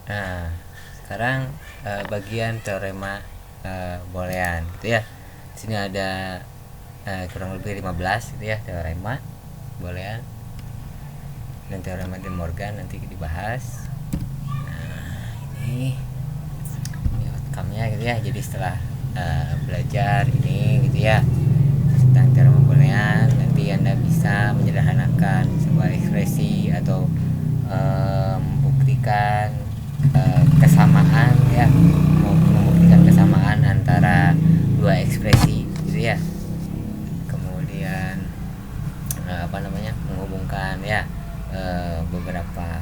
Nah, sekarang bagian teorema Boolean gitu ya. Di sini ada kurang lebih 15 gitu ya teorema Boolean dan teorema De Morgan nanti dibahas. Nah, ini outcome-nya gitu ya. Jadi setelah belajar ini gitu ya tentang teorema Boolean, nanti Anda bisa menyederhanakan sebuah ekspresi atau membuktikan kesamaan ya, membuktikan kesamaan antara dua ekspresi gitu ya. Kemudian menghubungkan ya beberapa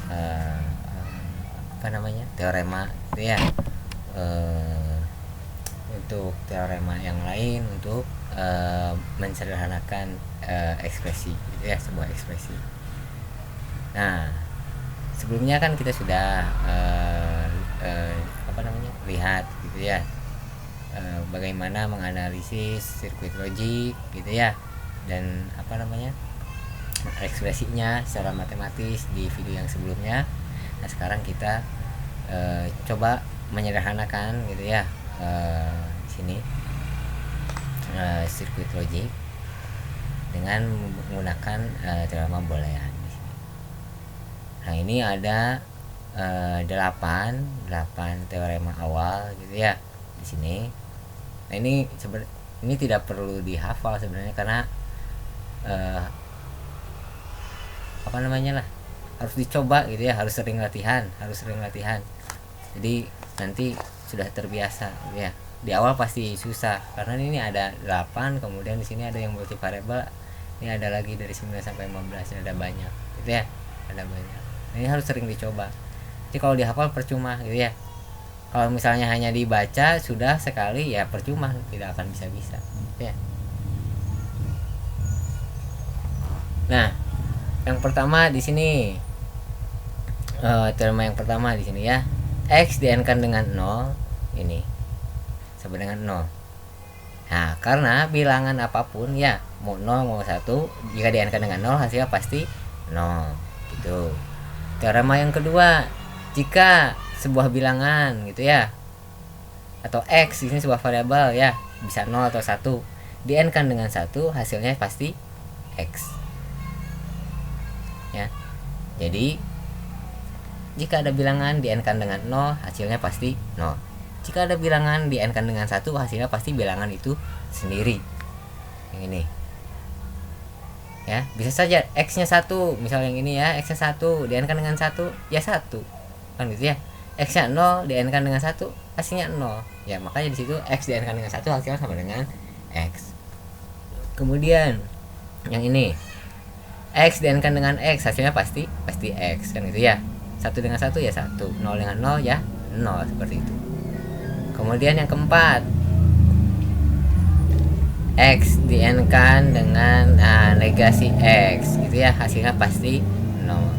eh, teorema gitu ya, eh, untuk teorema yang lain untuk mensederhanakan ekspresi gitu ya, sebuah ekspresi. Nah, sebelumnya kan kita sudah eh, lihat gitu ya, bagaimana menganalisis sirkuit logik gitu ya, dan ekspresinya secara matematis di video yang sebelumnya. Nah, sekarang kita coba menyederhanakan gitu ya, di sini sirkuit logik dengan menggunakan teorema Boolean. Nah, ini ada 8 teorema awal gitu ya di sini. Nah, ini tidak perlu dihafal sebenarnya, karena eh, harus dicoba gitu ya, harus sering latihan. Jadi nanti sudah terbiasa gitu ya. Di awal pasti susah karena ini ada 8, kemudian di sini ada yang multivariable, ini ada lagi dari 9 sampai 15, ada banyak gitu ya, ada banyak. Ini harus sering dicoba. Jadi kalau dihafal percuma gitu ya. Kalau misalnya hanya dibaca sudah sekali ya percuma, tidak akan bisa-bisa gitu ya. Nah, yang pertama di sini, teorema yang pertama di sini ya, x di-n-kan dengan 0 ini sama dengan 0. Nah, karena bilangan apapun ya, mau 0 mau 1, jika di-n-kan dengan 0 hasilnya pasti 0 gitu. Teorema yang kedua, jika sebuah bilangan gitu ya, atau x ini sebuah variabel ya, bisa 0 atau 1, di-n-kan dengan 1 hasilnya pasti x ya. Jadi jika ada bilangan di-n-kan dengan 0 hasilnya pasti 0. Jika ada bilangan di-n-kan dengan 1 hasilnya pasti bilangan itu sendiri. Yang ini ya, bisa saja x nya 1, misal yang ini ya, x nya 1 di-n-kan dengan 1 ya 1 kan gitu ya. X nya 0 di-n-kan dengan 1 hasilnya 0 ya, makanya di situ x di-n-kan dengan 1 hasilnya sama dengan x. Kemudian yang ini, x di-n-kan dengan x hasilnya pasti x kan gitu ya. 1 dengan 1 ya 1, 0 dengan 0 ya 0, seperti itu. Kemudian yang keempat, x di-n-kan dengan negasi x gitu ya, hasilnya pasti 0.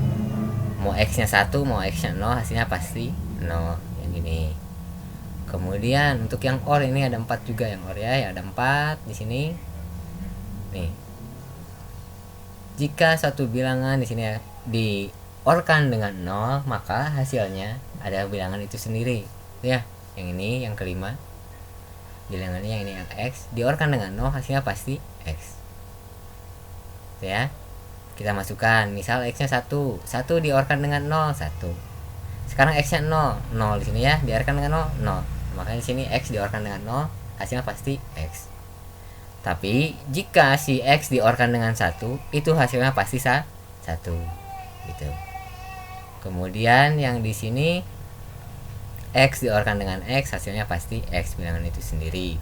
Mau x nya 1 mau x nya 0 hasilnya pasti 0, yang ini. Kemudian untuk yang OR ini ada 4 juga yang OR ya, ada 4 di sini. Nih. Jika suatu bilangan di sini ya diorkan dengan 0, maka hasilnya ada bilangan itu sendiri. Ya, yang ini yang kelima. Bilangannya yang ini yang x diorkan dengan 0 hasilnya pasti x. Ya. Kita masukkan misal x nya 1 diorkan dengan 0 1. Sekarang x nya 0 0 di sini ya, diorkan dengan 0 0. Makanya di sini x diorkan dengan 0 hasilnya pasti x. Tapi jika si x diorkan dengan 1, itu hasilnya pasti 1 gitu. Kemudian yang di sini x diorkan dengan x hasilnya pasti x, bilangan itu sendiri.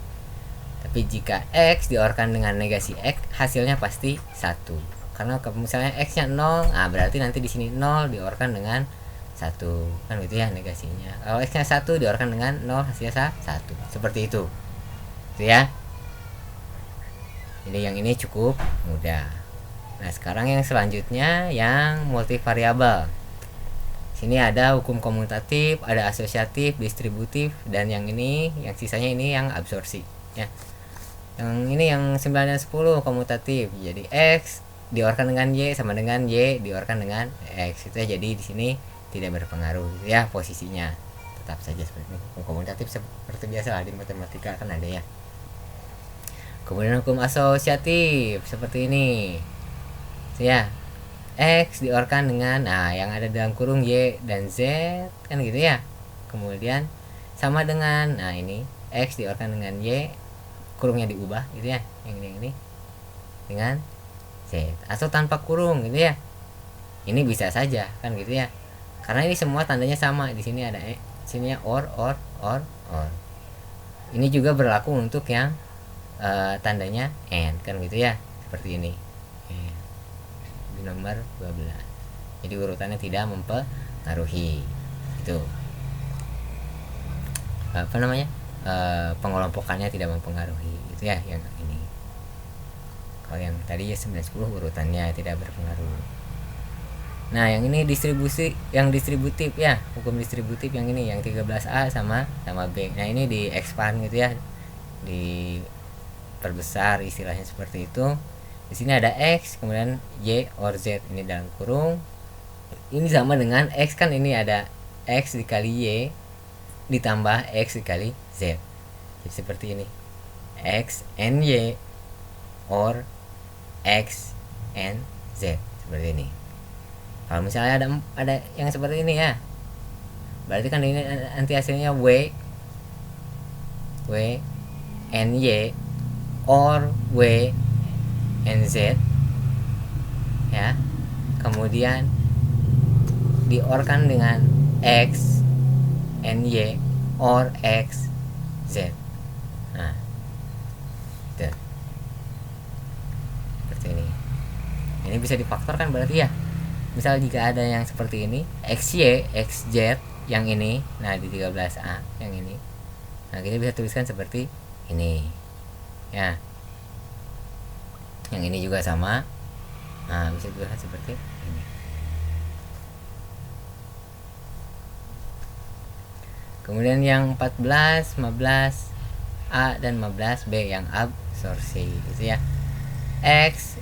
Tapi jika x diorkan dengan negasi x hasilnya pasti 1. Karena misalnya x nya 0, berarti nanti di sini 0 diorkan dengan 1 kan gitu ya negasinya. Kalau x nya 1 diorkan dengan 0 hasilnya 1, seperti itu. Gitu ya. Jadi yang ini cukup mudah. Nah, sekarang yang selanjutnya yang multivariabel. Sini ada hukum komutatif, ada asosiatif, distributif, dan yang ini, yang sisanya ini yang absorpsi ya. Yang ini yang 9 dan 10 komutatif. Jadi x diorkan dengan y sama dengan y diorkan dengan x. Itu ya, jadi di sini tidak berpengaruh gitu ya posisinya, tetap saja seperti ini. Hukum komutatif seperti biasa lah di matematika kan ada ya. Kemudian hukum asosiatif seperti ini ya, X diorkan dengan yang ada dalam kurung Y dan Z kan gitu ya. Kemudian sama dengan ini X diorkan dengan Y, kurungnya diubah gitu ya, yang ini dengan Z atau tanpa kurung gitu ya. Ini bisa saja kan gitu ya, karena ini semua tandanya sama. Di sini ada sininya or. Ini juga berlaku untuk yang tandanya and kan gitu ya, seperti ini di nomor 12. Jadi urutannya tidak mempengaruhi itu apa namanya, pengelompokannya tidak mempengaruhi itu ya yang ini. Kalau yang tadi ya 9 10 urutannya tidak berpengaruh. Nah yang ini distribusi, yang distributif ya, hukum distributif yang ini yang 13A sama B. Nah ini di expand gitu ya, diperbesar istilahnya seperti itu. Di sini ada X kemudian Y or Z ini dalam kurung. Ini sama dengan X kan, ini ada X dikali Y ditambah X dikali Z. Jadi seperti ini, X and Y or X and Z seperti ini. Kalau misalnya ada yang seperti ini ya, berarti kan ini nanti hasilnya W and Y or W and Z ya. Kemudian diorkan dengan X and Y or X Z. Nah itu seperti ini. Ini bisa difaktorkan berarti ya. Misal jika ada yang seperti ini, XY, XZ yang ini, nah di 13A yang ini, nah kita bisa tuliskan seperti ini ya. Yang ini juga sama, nah bisa dituliskan seperti ini. Kemudian yang 14, 15A dan 15B yang absorpsi gitu ya. X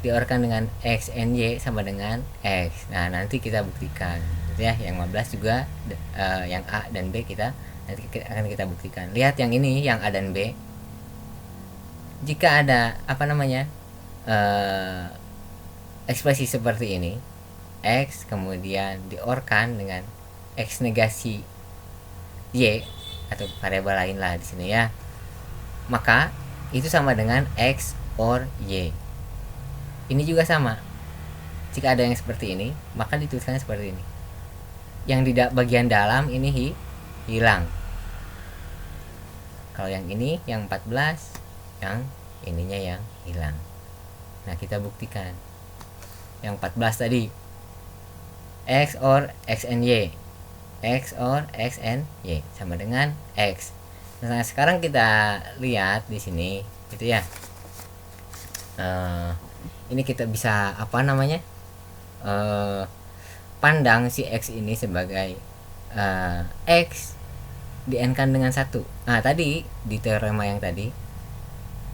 diorkan dengan X and Y sama dengan X. Nah nanti kita buktikan gitu ya. Yang 15 juga yang A dan B kita nanti akan kita buktikan. Lihat yang ini, yang A dan B, jika ada apa namanya ekspresi seperti ini, X kemudian diorkan dengan X negasi Y atau variabel lain lah di sini ya, maka itu sama dengan X or Y. Ini juga sama. Jika ada yang seperti ini, maka dituliskan seperti ini. Yang di bagian dalam ini hilang. Kalau yang ini, yang 14, yang ininya yang hilang. Nah, kita buktikan. Yang 14 tadi, X or X and Y. X or X and Y sama dengan X. Nah, sekarang kita lihat di sini, gitu ya. Ini kita bisa apa namanya, pandang si X ini sebagai X di-n-kan dengan 1. Nah tadi di teorema yang tadi,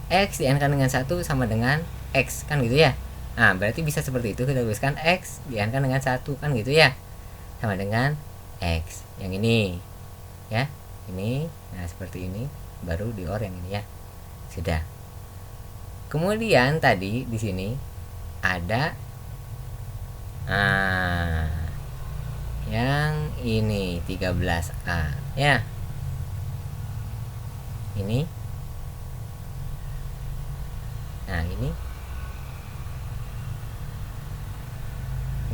X di-n-kan dengan 1 sama dengan X kan gitu ya. Nah berarti bisa seperti itu, kita tuliskan X di-n-kan dengan 1 kan gitu ya, sama dengan X yang ini ya, ini. Nah seperti ini, baru di OR yang ini ya, sudah. Kemudian tadi di sini ada yang ini 13A ya. Ini. Nah, ini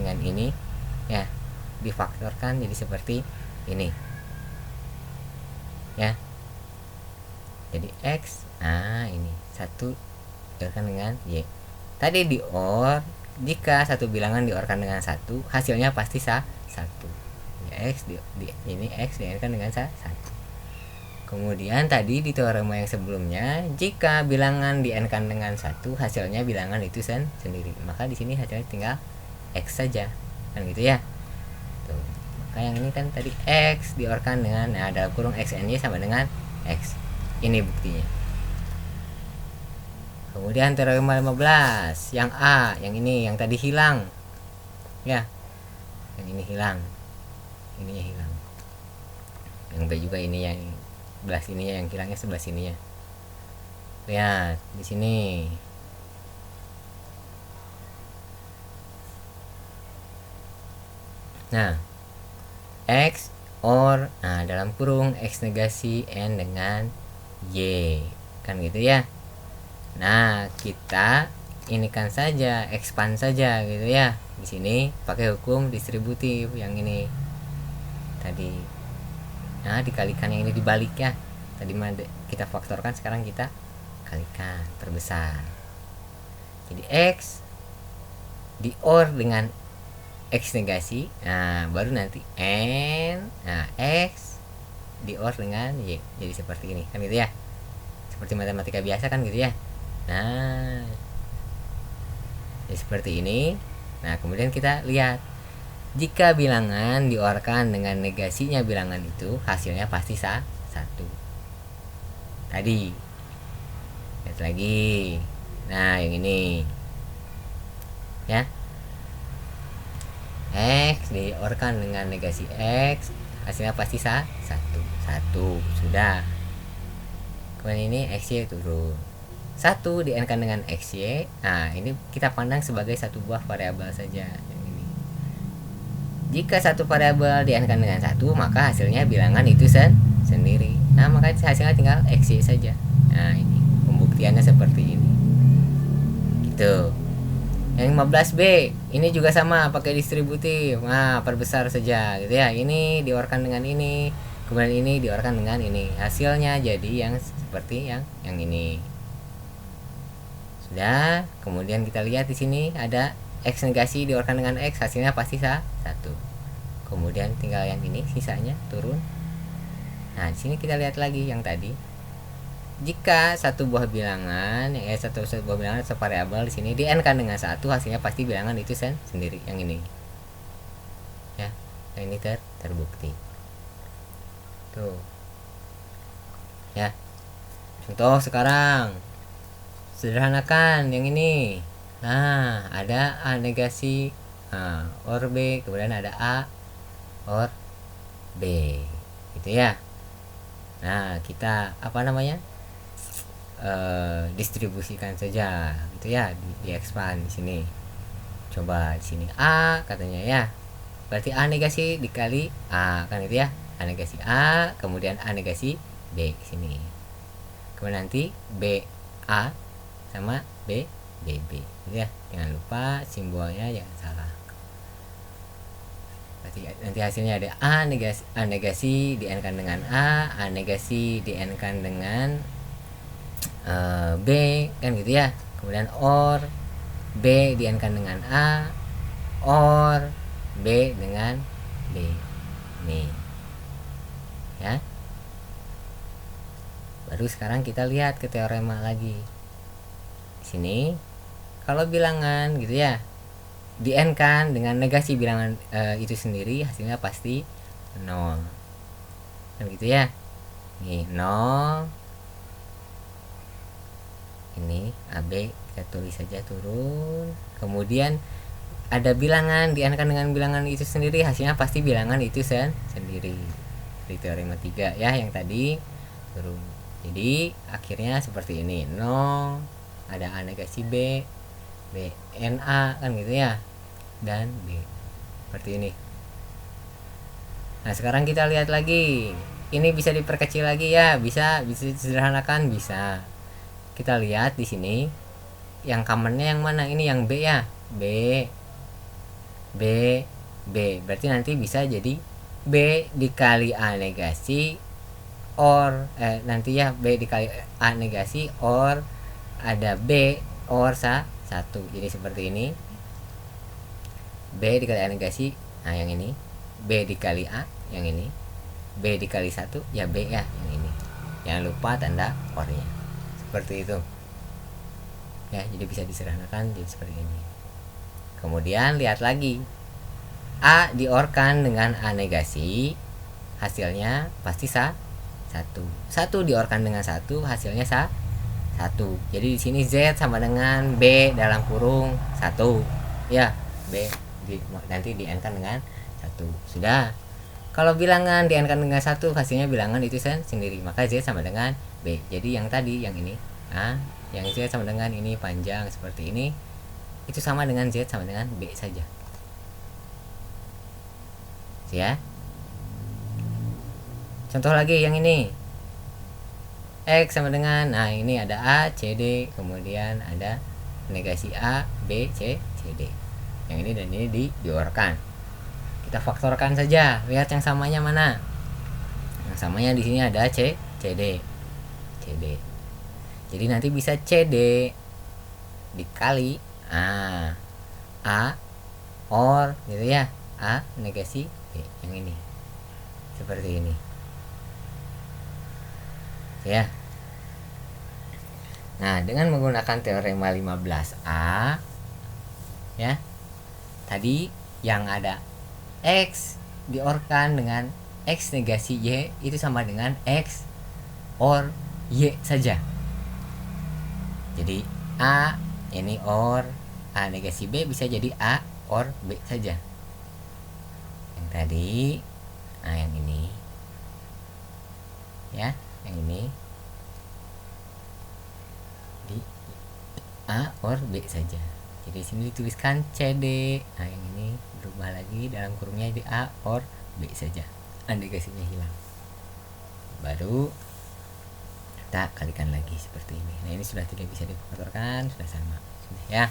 dengan ini ya, difaktorkan jadi seperti ini. Ya. Jadi X, ini 1 diorkan dengan Y. Tadi di OR, jika satu bilangan diorkan dengan 1, hasilnya pasti 1. Ya, X ini X diorkan dengan 1. Kemudian tadi di teorema yang sebelumnya, jika bilangan di-n-kan dengan 1, hasilnya bilangan itu sendiri. Maka di sini hasilnya tinggal X saja. Kan gitu ya. Tuh. Maka yang ini kan tadi X diorkan dengan dalam kurung X and Y sama dengan X. Ini buktinya. Kemudian teorema 15, yang A, yang ini yang tadi hilang. Ya. Yang ini hilang. ininya hilang. Yang B juga ini yang sebelah sininya yang hilangnya sebelah sininya. Lihat di sini. Nah, X or dalam kurung X negasi N dengan Y. Kan gitu ya. Nah, kita ini kan saja, expand saja gitu ya. Di sini pakai hukum distributif yang ini tadi. Nah, dikalikan yang ini dibalik ya. Tadi kita faktorkan, sekarang kita kalikan, perbesar. Jadi X di OR dengan X negasi. Nah, baru nanti N. Nah, X di OR dengan Y. Jadi seperti ini, kan gitu ya. Seperti matematika biasa kan gitu ya. Nah, jadi seperti ini. Nah, kemudian kita lihat, jika bilangan diorkan dengan negasinya bilangan itu, hasilnya pasti satu. Tadi lihat lagi. Nah, yang ini ya, X diorkan dengan negasi X, hasilnya pasti satu. Sudah. Kemudian ini XY turun, 1 di-n-kan dengan XY. Nah, ini kita pandang sebagai satu buah variabel saja yang ini. Jika satu variabel di-n-kan dengan 1, maka hasilnya bilangan itu sendiri. Nah, maka hasilnya tinggal XY saja. Nah, ini pembuktiannya seperti ini. Gitu. Yang 15B ini juga sama, pakai distributif. Nah, perbesar saja gitu ya. Ini diorkan dengan ini, kemudian ini diorkan dengan ini. Hasilnya jadi yang seperti yang ini. Sudah. Kemudian kita lihat di sini ada X negasi diorkan dengan X, hasilnya pasti satu. Kemudian tinggal yang ini, sisanya turun. Nah, di sini kita lihat lagi yang tadi. Jika satu buah bilangan, satu buah bilangan atau variabel di sini di-n-kan dengan 1, hasilnya pasti bilangan itu sendiri, yang ini. Ya, yang ini terbukti. Tuh. Ya. Contoh sekarang. Sederhanakan yang ini. Nah, ada A negasi OR B, kemudian ada A OR B. Gitu ya. Nah, kita distribusikan saja gitu ya, di expand di sini. Coba di sini A katanya ya. Berarti A negasi dikali A, kan gitu ya. A negasi A, kemudian A negasi B di sini. Kemudian nanti B A sama B BB gitu ya. Jangan lupa simbolnya jangan salah. Berarti nanti hasilnya ada A negasi di-n-kan dengan A negasi di-n-kan dengan B, kan gitu ya. Kemudian OR B di-n-kan dengan A, OR B dengan B. Nih. Ya. Baru sekarang kita lihat ke teorema lagi. Di sini kalau bilangan gitu ya, di-n-kan dengan negasi bilangan itu sendiri, hasilnya pasti 0. Kan gitu ya. Nih, 0. Ini AB kita tulis saja turun. Kemudian ada bilangan di-n-kan dengan bilangan itu sendiri, hasilnya pasti bilangan itu sendiri. Di teorema 3 ya yang tadi turun. Jadi akhirnya seperti ini. 0, ada A negasi B, B NA, kan gitu ya. Dan B. Seperti ini. Nah, sekarang kita lihat lagi. Ini bisa diperkecil lagi ya, bisa disederhanakan, bisa. Kita lihat di sini yang commonnya yang mana? Ini yang B ya. B. Berarti nanti bisa jadi B dikali A negasi or nanti ya B dikali A negasi or ada B or 1. Jadi seperti ini. B dikali A negasi. Nah, yang ini B dikali A, yang ini B dikali 1 ya B ya, yang ini. Jangan lupa tanda or-nya. Seperti itu. Ya, jadi bisa disederhanakan jadi seperti ini. Kemudian lihat lagi. A diorkan dengan A negasi, hasilnya pasti 1. 1 diorkan dengan 1, hasilnya 1. Jadi di sini Z sama dengan B dalam kurung 1. Ya, B nanti di-n-kan dengan 1. Sudah. Kalau bilangan di-n-kan dengan 1, hasilnya bilangan itu sendiri, maka Z sama dengan B. Jadi yang tadi, yang ini, yang Z sama dengan ini panjang seperti ini, itu sama dengan Z sama dengan B saja. Ya. Contoh lagi yang ini. X sama dengan, nah ini ada A, C, D, kemudian ada negasi A, B, C, C, D. Yang ini dan ini diorkan. Kita faktorkan saja, lihat yang samanya mana. Yang samanya di sini ada C, CD, CD. Jadi nanti bisa CD dikali A or gitu ya, A negasi B, yang ini seperti ini ya. Nah, dengan menggunakan teorema 15A ya, tadi yang ada X diorkan dengan X negasi Y itu sama dengan X or Y saja. Jadi A ini or A negasi B bisa jadi A or B saja. Yang tadi, nah yang ini ya, yang ini di A or B saja. Jadi sini dituliskan CD. Nah yang ini berubah lagi, dalam kurungnya di A or B saja. Negasinya hilang. Baru kita kalikan lagi seperti ini. Nah ini sudah tidak bisa difaktorkan, sudah sama. Sudah ya.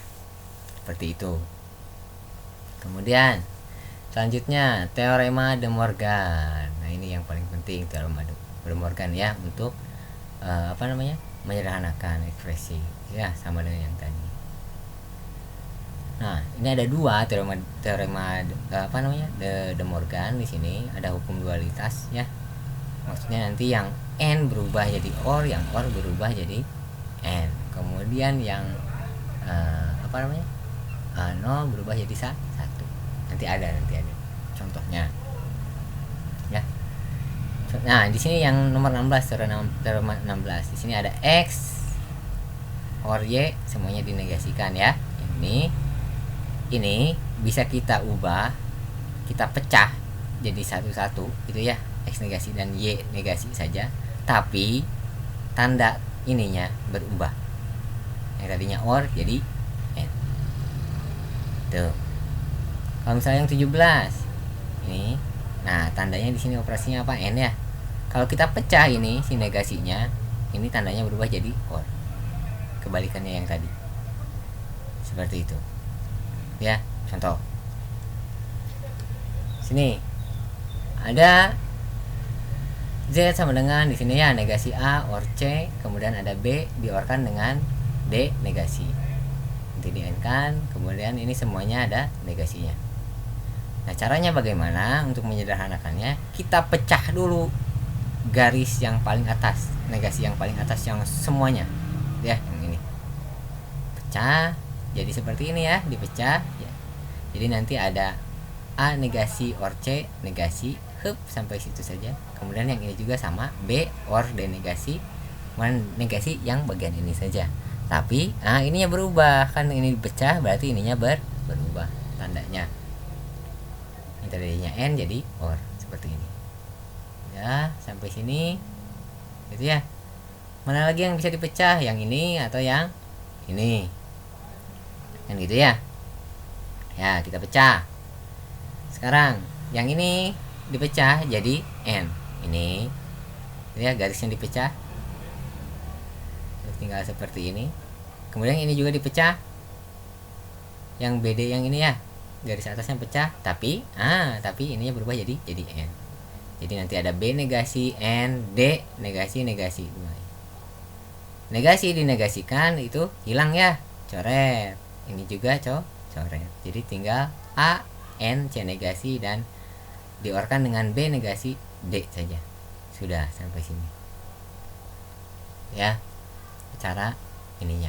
Seperti itu. Kemudian selanjutnya teorema De Morgan. Nah ini yang paling penting, teorema De Morgan ya, untuk menyederhanakan ekspresi ya, sama dengan yang tadi. Nah, ini ada dua teorema De Morgan di sini, ada hukum dualitas ya. Maksudnya nanti yang n berubah jadi or, yang or berubah jadi n. Kemudian yang 0 berubah jadi 1. Nanti ada contohnya. Ya. Nah, di sini yang nomor 16, teorema 16. Di sini ada X or Y semuanya dinegasikan ya. Ini bisa kita ubah, kita pecah jadi satu-satu gitu ya, X negasi dan Y negasi saja, tapi tanda ininya berubah. Yang tadinya or jadi n. Tuh. Kalau misalnya yang 17 ini, nah tandanya di sini operasinya apa? N ya. Kalau kita pecah ini si negasinya, ini tandanya berubah jadi or. Kebalikannya yang tadi. Seperti itu. Ya, contoh. Sini ada Z sama dengan di sini ya, negasi A or C, kemudian ada B diorkan dengan D negasi. Nanti di-n-kan, kemudian ini semuanya ada negasinya. Nah, caranya bagaimana untuk menyederhanakannya? Kita pecah dulu garis yang paling atas, negasi yang paling atas yang semuanya. Ya, yang ini. Pecah jadi seperti ini ya, dipecah ya. Jadi nanti ada A negasi or C negasi, sampai situ saja. Kemudian yang ini juga sama, B or D negasi, negasi yang bagian ini saja. Tapi ininya berubah, kan ini dipecah berarti ininya berubah tandanya. Ini tadinya N jadi or, seperti ini. Ya, sampai sini. Gitu ya. Mana lagi yang bisa dipecah? Yang ini atau yang ini? Kan gitu ya. Ya, kita pecah. Sekarang yang ini dipecah jadi N. Ini ya, garisnya dipecah. Tinggal seperti ini. Kemudian ini juga dipecah. Yang BD yang ini ya, garis atasnya pecah, tapi ininya berubah jadi N. Jadi nanti ada B negasi N, D negasi. Negasi dinegasikan itu hilang ya, coret. Ini juga coret. Jadi tinggal A, N, C negasi dan diorkan dengan B negasi D saja. Sudah sampai sini. Ya. Cara ininya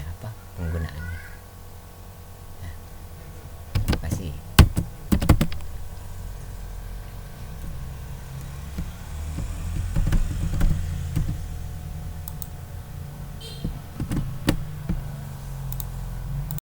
penggunaannya.